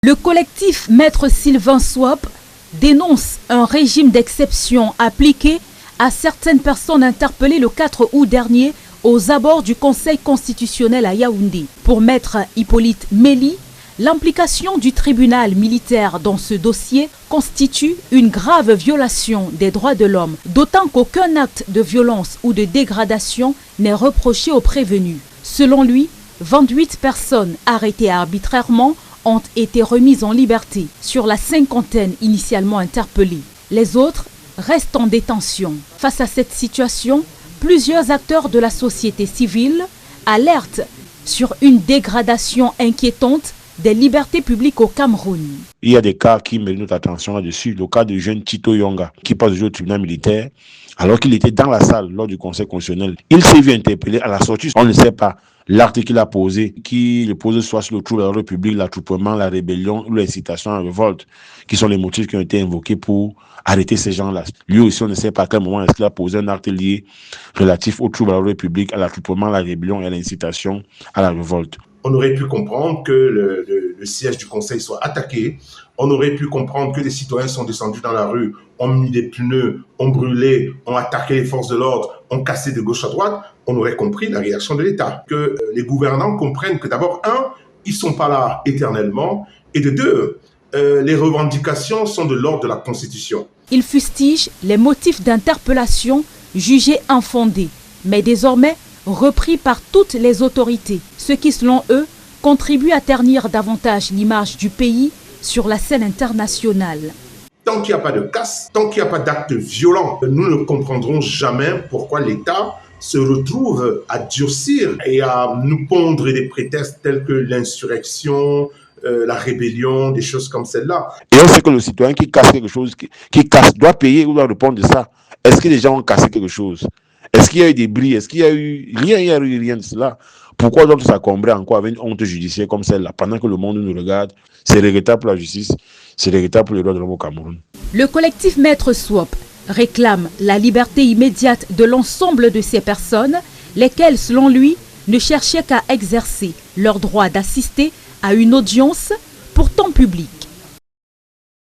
Le collectif Maître Sylvain Swap dénonce un régime d'exception appliqué à certaines personnes interpellées le 4 août dernier aux abords du Conseil constitutionnel à Yaoundé. Pour Maître Hippolyte Méli, l'implication du tribunal militaire dans ce dossier constitue une grave violation des droits de l'homme, d'autant qu'aucun acte de violence ou de dégradation n'est reproché aux prévenus. Selon lui, 28 personnes arrêtées arbitrairement ont été remises en liberté sur la cinquantaine initialement interpellées. Les autres restent en détention. Face à cette situation, plusieurs acteurs de la société civile alertent sur une dégradation inquiétante des libertés publiques au Cameroun. Il y a des cas qui méritent notre attention là-dessus. Le cas du jeune Tito Yonga qui passe aujourd'hui au tribunal militaire alors qu'il était dans la salle lors du Conseil constitutionnel. Il s'est vu interpeller à la sortie. On ne sait pas l'acte qu'il a posé, qui le pose soit sur le trouble à l'ordre public, l'attroupement, la rébellion ou l'incitation à la révolte, qui sont les motifs qui ont été invoqués pour arrêter ces gens-là. Lui aussi, on ne sait pas à quel moment est-ce qu'il a posé un acte lié relatif au trouble à l'ordre public, à l'attroupement, à la rébellion et à l'incitation à la révolte. On aurait pu comprendre que le siège du Conseil soit attaqué. On aurait pu comprendre que des citoyens sont descendus dans la rue, ont mis des pneus, ont brûlé, ont attaqué les forces de l'ordre, ont cassé de gauche à droite. On aurait compris la réaction de l'État. Que les gouvernants comprennent que d'abord, un, ils ne sont pas là éternellement, et de deux, les revendications sont de l'ordre de la Constitution. Il fustige les motifs d'interpellation jugés infondés, mais désormais repris par toutes les autorités, ce qui, selon eux, contribue à ternir davantage l'image du pays sur la scène internationale. Tant qu'il n'y a pas de casse, tant qu'il n'y a pas d'actes violents, nous ne comprendrons jamais pourquoi l'État se retrouve à durcir et à nous pondre des prétextes tels que l'insurrection, la rébellion, des choses comme celle-là. Et on sait que le citoyen qui casse quelque chose, qui casse, doit payer ou doit répondre de ça. Est-ce que les gens ont cassé quelque chose? Est-ce qu'il y a eu des bris? Est-ce qu'il y a eu rien? Il n'y a eu rien de cela. Pourquoi donc s'accombrer encore avec une honte judiciaire comme celle-là pendant que le monde nous regarde? C'est regrettable pour la justice, c'est regrettable pour les droits de l'homme au Cameroun. Le collectif Maître Swap réclame la liberté immédiate de l'ensemble de ces personnes, lesquelles, selon lui, ne cherchaient qu'à exercer leur droit d'assister à une audience pourtant publique.